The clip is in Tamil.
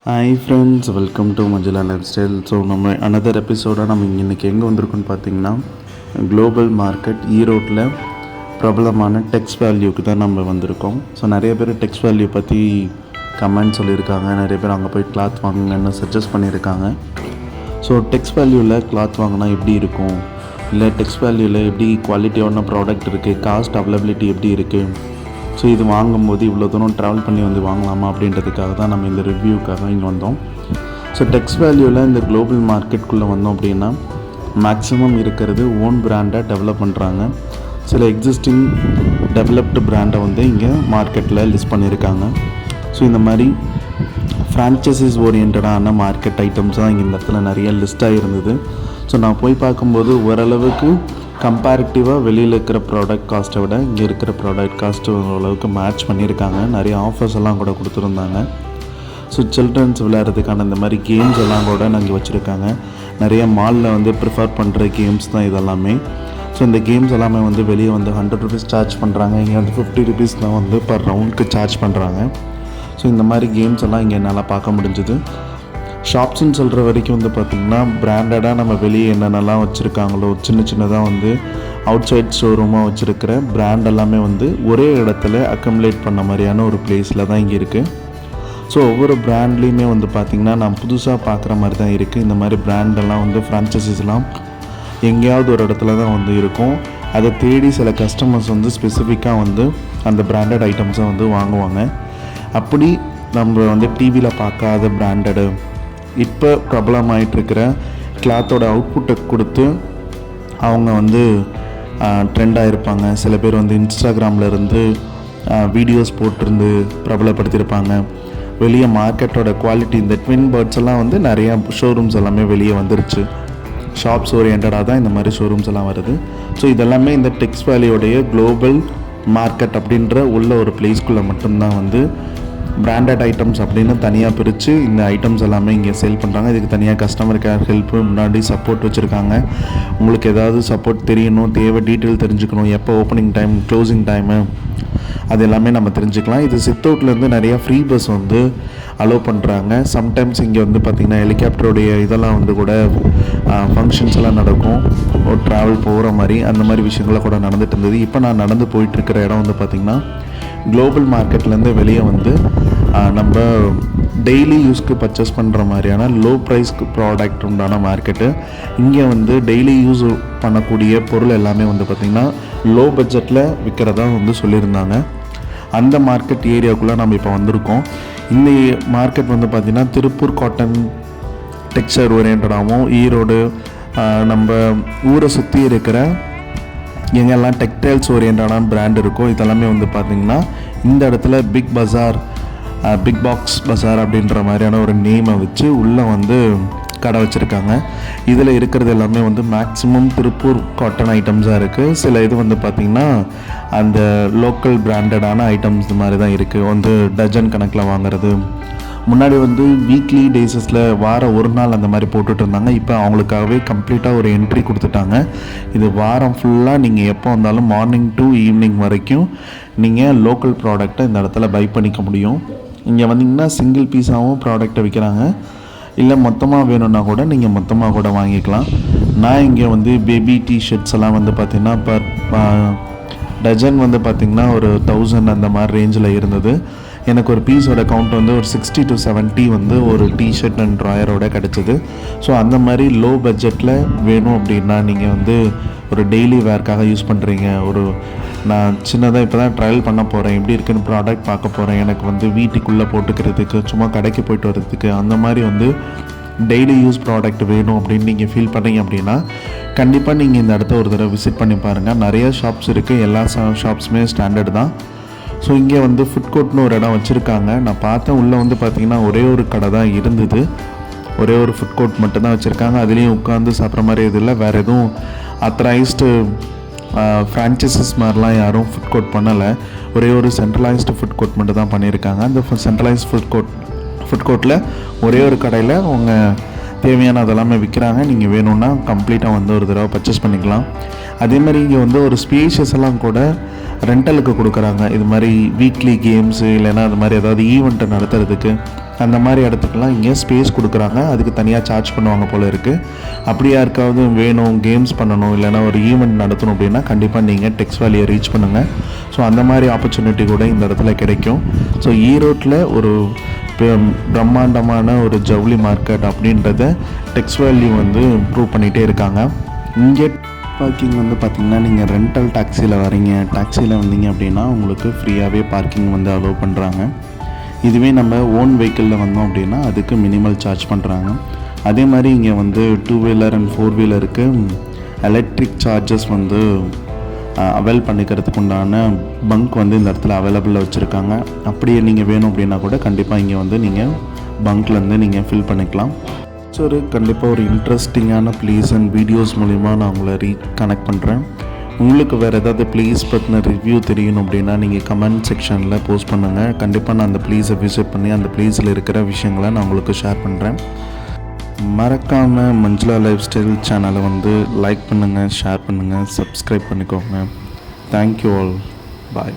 Hi friends, welcome to Manjula life style. So நம்ம அனதர் எபிசோடாக நம்ம இன்றைக்கி எங்கே வந்திருக்கோன்னு பார்த்தீங்கன்னா, குளோபல் மார்க்கெட் ஈரோட்டில் பிரபலமான டெக்ஸ் வேல்யூக்கு தான் நம்ம வந்திருக்கோம். ஸோ நிறைய பேர் டெக்ஸ் வேல்யூ பற்றி கமெண்ட் சொல்லியிருக்காங்க. நிறைய பேர் அங்கே போய் கிளாத் வாங்குங்கன்னு சஜஸ்ட் பண்ணியிருக்காங்க. ஸோ டெக்ஸ் வேல்யூவில் கிளாத் வாங்கினா எப்படி இருக்கும், இல்லை டெக்ஸ் வேல்யூவில் எப்படி குவாலிட்டியான ப்ராடக்ட் இருக்குது, காஸ்ட் அவைலபிலிட்டி எப்படி இருக்குது, ஸோ இது வாங்கும்போது இவ்வளோ தூரம் ட்ராவல் பண்ணி வந்து வாங்கலாமா அப்படின்றதுக்காக தான் நம்ம இந்த ரிவ்யூக்காக இங்கே வந்தோம். ஸோ டெக்ஸ் வேல்யூவில் இந்த குளோபல் மார்க்கெட்டுக்குள்ளே வந்தோம் அப்படின்னா மேக்ஸிமம் இருக்கிறது ஓன் பிராண்டை டெவலப் பண்ணுறாங்க. சில எக்ஸிஸ்டிங் டெவலப்டு பிராண்டை வந்து இங்கே மார்க்கெட்டில் லிஸ்ட் பண்ணியிருக்காங்க. ஸோ இந்த மாதிரி ஃப்ரான்ச்சைசிஸ் ஓரியன்டான மார்க்கெட் ஐட்டம்ஸ் தான் இங்கே இந்த இடத்துல நிறைய லிஸ்ட்டாக இருந்தது. ஸோ நான் போய் பார்க்கும்போது ஓரளவுக்கு கம்பேரிட்டிவாக வெளியில் இருக்கிற ப்ராடக்ட் காஸ்ட்டை விட இங்கே இருக்கிற ப்ராடக்ட் காஸ்ட்டு ஓரளவுக்கு மேட்ச் பண்ணியிருக்காங்க. நிறைய ஆஃபர்ஸ் எல்லாம் கூட கொடுத்துருந்தாங்க. ஸோ சில்ட்ரன்ஸ் விளையாடுறதுக்கான இந்த மாதிரி கேம்ஸ் எல்லாம் கூட நாங்கள் வச்சுருக்காங்க. நிறைய மாலில் வந்து ப்ரிஃபர் பண்ணுற கேம்ஸ் தான் இதெல்லாமே. ஸோ இந்த கேம்ஸ் எல்லாமே வந்து வெளியே வந்து 100 ருபீஸ் சார்ஜ் பண்ணுறாங்க. இங்கே வந்து 50 ருபீஸ் தான் வந்து பர் ரவுண்டுக்கு சார்ஜ் பண்ணுறாங்க. ஸோ இந்த மாதிரி கேம்ஸ் எல்லாம் இங்கே என்னால் பார்க்க முடிஞ்சுது. ஷாப்ஸ்ன்னு சொல்கிற வரைக்கும் வந்து பார்த்திங்கன்னா பிராண்டடாக நம்ம வெளியே என்னென்னலாம் வச்சுருக்காங்களோ சின்னதாக வந்து அவுட் சைட் ஷோரூமாக வச்சுருக்கிற பிராண்ட் எல்லாமே வந்து ஒரே இடத்துல அக்கமுலேட் பண்ண மாதிரியான ஒரு பிளேஸில் தான் இங்கே இருக்குது. ஸோ ஒவ்வொரு பிராண்ட்லேயுமே வந்து பார்த்திங்கன்னா நான் புதுசாக பார்க்குற மாதிரி தான் இருக்குது. இந்த மாதிரி பிராண்டெல்லாம் வந்து ஃப்ரான்ச்சைசிஸ்லாம் எங்கேயாவது ஒரு இடத்துல தான் வந்து இருக்கும். அதை தேடி சில கஸ்டமர்ஸ் வந்து ஸ்பெசிஃபிக்காக வந்து அந்த பிராண்டட் ஐட்டம்ஸை வந்து வாங்குவாங்க. அப்படி நம்ம வந்து டிவியில் பார்க்காத பிராண்டடு இப்போ பிரபலமாயிட்டிருக்கிற கிளாத்தோட அவுட்புட்டை கொடுத்து அவங்க வந்து ட்ரெண்டாக இருப்பாங்க. சில பேர் வந்து இன்ஸ்டாகிராமில் இருந்து வீடியோஸ் போட்டிருந்து பிரபலப்படுத்தியிருப்பாங்க. வெளியே மார்க்கெட்டோட குவாலிட்டி இந்த ட்வின் பேர்ட்ஸ் எல்லாம் வந்து நிறையா ஷோரூம்ஸ் எல்லாமே வெளியே வந்துருச்சு. ஷாப்ஸ் ஓரியன்டாக தான் இந்த மாதிரி ஷோரூம்ஸ் எல்லாம் வருது. ஸோ இதெல்லாமே இந்த டெக்ஸ் வேல்யூடைய குளோபல் மார்க்கெட் அப்படின்ற உள்ள ஒரு பிளேஸ்க்குள்ளே மட்டும்தான் வந்து பிராண்டட் ஐட்டம்ஸ் அப்படின்னு தனியாக பிரித்து இந்த ஐட்டம்ஸ் எல்லாமே இங்கே சேல் பண்ணுறாங்க. இதுக்கு தனியாக கஸ்டமர் கேர் ஹெல்ப்பு முன்னாடி சப்போர்ட் வச்சுருக்காங்க. உங்களுக்கு ஏதாவது சப்போர்ட் தெரியணும், டீட்டெயில் தெரிஞ்சுக்கணும், எப்போ ஓப்பனிங் டைம் க்ளோசிங் டைமு அது எல்லாமே நம்ம தெரிஞ்சுக்கலாம். இது சித் அவுட்லேருந்து நிறையா ஃப்ரீ பஸ் வந்து அலோவ் பண்ணுறாங்க. சம்டைம்ஸ் இங்கே வந்து பார்த்திங்கன்னா ஹெலிகாப்டருடைய இதெல்லாம் வந்து கூட ஃபங்க்ஷன்ஸ் எல்லாம் நடக்கும், ஒரு ட்ராவல் போகிற மாதிரி அந்த மாதிரி விஷயங்கள்லாம் கூட நடந்துட்டு இருந்தது. இப்போ நான் நடந்து போயிட்டுருக்கிற இடம் வந்து பார்த்திங்கன்னா குளோபல் மார்க்கெட்லேருந்து வெளியே வந்து நம்ம டெய்லி யூஸ்க்கு பர்ச்சேஸ் பண்ணுற மாதிரியான லோ ப்ரைஸ்க்கு ப்ராடக்ட் உண்டான மார்க்கெட்டு. இங்கே வந்து டெய்லி யூஸ் பண்ணக்கூடிய பொருள் எல்லாமே வந்து பார்த்திங்கன்னா லோ பட்ஜெட்டில் விற்கிறதா வந்து சொல்லியிருந்தாங்க. அந்த மார்க்கெட் ஏரியாவுக்குள்ளே நம்ம இப்போ வந்திருக்கோம். இந்த மார்க்கெட் வந்து பார்த்திங்கன்னா திருப்பூர் காட்டன் டெக்ஸ்டைல் ஓரியன்டாகவும் ஈரோடு நம்ம ஊரை சுற்றி இருக்கிற எங்கெல்லாம் டெக்டைல்ஸ் ஓரியன்டான பிராண்ட் இருக்கோ இதெல்லாமே வந்து பார்த்திங்கன்னா இந்த இடத்துல பிக் பாக்ஸ் பஸார் அப்படின்ற மாதிரியான ஒரு நேமை வச்சு உள்ளே வந்து கடை வச்சுருக்காங்க. இதில் இருக்கிறது எல்லாமே வந்து மேக்ஸிமம் திருப்பூர் காட்டன் ஐட்டம்ஸாக இருக்குது. சில இது வந்து பார்த்திங்கன்னா அந்த லோக்கல் பிராண்டடான ஐட்டம்ஸ் இது மாதிரி தான் இருக்குது. வந்து டஜன் கணக்கில் வாங்குறது. முன்னாடி வந்து வீக்லி டேஸஸில் வாரம் ஒரு நாள் அந்த மாதிரி போட்டுட்டு இருந்தாங்க. இப்போ அவங்களுக்காகவே கம்ப்ளீட்டாக ஒரு என்ட்ரி கொடுத்துட்டாங்க. இது வாரம் ஃபுல்லாக நீங்கள் எப்போ வந்தாலும் மார்னிங் டு ஈவினிங் வரைக்கும் நீங்கள் லோக்கல் ப்ராடக்டை இந்த இடத்துல பை பண்ணிக்க முடியும். இங்கே வந்தீங்கன்னா சிங்கிள் பீஸாகவும் ப்ராடக்டை விற்கிறாங்க. இல்லை மொத்தமாக வேணும்னா கூட நீங்கள் மொத்தமாக கூட வாங்கிக்கலாம். நான் இங்கே வந்து பேபி டிஷர்ட்ஸ் எல்லாம் வந்து பார்த்திங்கன்னா பர் டஜன் வந்து பார்த்திங்கன்னா ஒரு 1000 அந்த மாதிரி ரேஞ்சில் இருந்தது. எனக்கு ஒரு பீஸோட கவுண்ட் வந்து ஒரு 60 to 70 வந்து ஒரு டிஷர்ட் அண்ட் ட்ராயரோட கிடச்சிது. ஸோ அந்த மாதிரி லோ பட்ஜெட்டில் வேணும் அப்படின்னா நீங்கள் வந்து ஒரு டெய்லி வேர்க்காக யூஸ் பண்ணுறீங்க, ஒரு நான் சின்னதாக இப்போ தான் ட்ரையல் பண்ண போகிறேன், எப்படி இருக்குன்னு ப்ராடக்ட் பார்க்க போகிறேன், எனக்கு வந்து வீட்டுக்குள்ளே போட்டுக்கிறதுக்கு சும்மா கடைக்கு போய்ட்டு வர்றதுக்கு அந்த மாதிரி வந்து டெய்லி யூஸ் ப்ராடக்ட் வேணும் அப்படின்னு நீங்கள் ஃபீல் பண்ணீங்க அப்படின்னா கண்டிப்பாக நீங்கள் இந்த இடத்த ஒரு தடவை விசிட் பண்ணி பாருங்கள். நிறைய ஷாப்ஸ் இருக்குது, எல்லா ஷாப்ஸுமே ஸ்டாண்டர்ட் தான். ஸோ இங்கே வந்து ஃபுட் கோர்ட்னு ஒரு இடம் வச்சுருக்காங்க. நான் பார்த்தேன் உள்ளே வந்து பார்த்திங்கன்னா ஒரே ஒரு கடை தான் இருந்தது. ஒரே ஒரு ஃபுட் கோர்ட் மட்டும்தான் வச்சுருக்காங்க. அதுலேயும் உட்காந்து சாப்பிட்ற மாதிரி இது இல்லை. வேறு எதுவும் அத்தரைஸ்டு ஃப்ரான்ச்சைசஸ் மாதிரிலாம் யாரும் ஃபுட் கோர்ட் பண்ணலை. ஒரே ஒரு சென்ட்ரலைஸ்டு ஃபுட் கோர்ட் மட்டும் தான் பண்ணியிருக்காங்க. அந்த சென்ட்ரலைஸ்டு ஃபுட் கோர்ட்டில் ஒரே ஒரு கடையில் அவங்க தேவையான அதெல்லாமே விற்கிறாங்க. நீங்கள் வேணும்னா கம்ப்ளீட்டாக வந்து ஒரு தடவை பர்ச்சேஸ் பண்ணிக்கலாம். அதே மாதிரி இங்கே வந்து ஒரு ஸ்பேஷியஸ் எல்லாம் கூட ரெண்டலுக்கு கொடுக்குறாங்க. இது மாதிரி வீக்லி கேம்ஸு இல்லைன்னா அது மாதிரி ஏதாவது ஈவெண்ட்டை நடத்துறதுக்கு அந்த மாதிரி இடத்துக்கெல்லாம் இங்கே ஸ்பேஸ் கொடுக்குறாங்க. அதுக்கு தனியாக சார்ஜ் பண்ணுவாங்க போல் இருக்குது. அப்படி யாருக்காவது வேணும் கேம்ஸ் பண்ணணும் இல்லைனா ஒரு ஈவெண்ட் நடத்தணும் அப்படின்னா கண்டிப்பாக நீங்கள் டெக்ஸ் வேலியை ரீச் பண்ணுங்கள். ஸோ அந்த மாதிரி ஆப்பர்ச்சுனிட்டி கூட இந்த இடத்துல கிடைக்கும். ஸோ ஈரோட்டில் ஒரு பிரம்மாண்டமான ஒரு ஜவுளி மார்க்கெட் அப்படின்றத டெக்ஸ் வேல்யூ வந்து ப்ரூவ் பண்ணிகிட்டே இருக்காங்க. இங்கே பார்க்கிங் வந்து பார்த்திங்கன்னா நீங்கள் ரெண்டல் டாக்ஸியில் வரீங்க, டாக்ஸியில் வந்தீங்க அப்படின்னா உங்களுக்கு ஃப்ரீயாகவே பார்க்கிங் வந்து அலோவ் பண்ணுறாங்க. இதுவே நம்ம ஓன் வெஹிக்கிளில் வந்தோம் அப்படின்னா அதுக்கு மினிமல் சார்ஜ் பண்ணுறாங்க. அதே மாதிரி இங்கே வந்து 2 வீலர் அண்ட் 4 வீலருக்கு எலக்ட்ரிக் சார்ஜஸ் வந்து அவைல் பண்ணிக்கிறதுக்கு உண்டான பங்க் வந்து இந்த இடத்துல அவைலபிளாக வச்சுருக்காங்க. அப்படியே நீங்கள் வேணும் அப்படின்னா கூட கண்டிப்பாக இங்கே வந்து நீங்கள் பங்க்லேருந்து நீங்கள் ஃபில் பண்ணிக்கலாம். ஸோ ஒரு கண்டிப்பாக ஒரு இன்ட்ரெஸ்டிங்கான ப்ளேஸ் அண்ட் வீடியோஸ் மூலிமா நான் உங்களை கனெக்ட் பண்ணுறேன். உங்களுக்கு வேறு ஏதாவது ப்ளேஸ் பற்றின ரிவ்யூ தெரியணும் அப்படின்னா நீங்கள் கமெண்ட் செக்ஷனில் போஸ்ட் பண்ணுங்கள். கண்டிப்பாக நான் அந்த ப்ளேஸை விசிட் பண்ணி அந்த ப்ளேஸில் இருக்கிற விஷயங்களை நான் உங்களுக்கு ஷேர் பண்ணுறேன். மறக்காமல் மஞ்சுளா லைஃப் ஸ்டைல் சேனலை வந்து லைக் பண்ணுங்கள், ஷேர் பண்ணுங்கள், சப்ஸ்கிரைப் பண்ணிக்கோங்க. Thank you all. பாய்.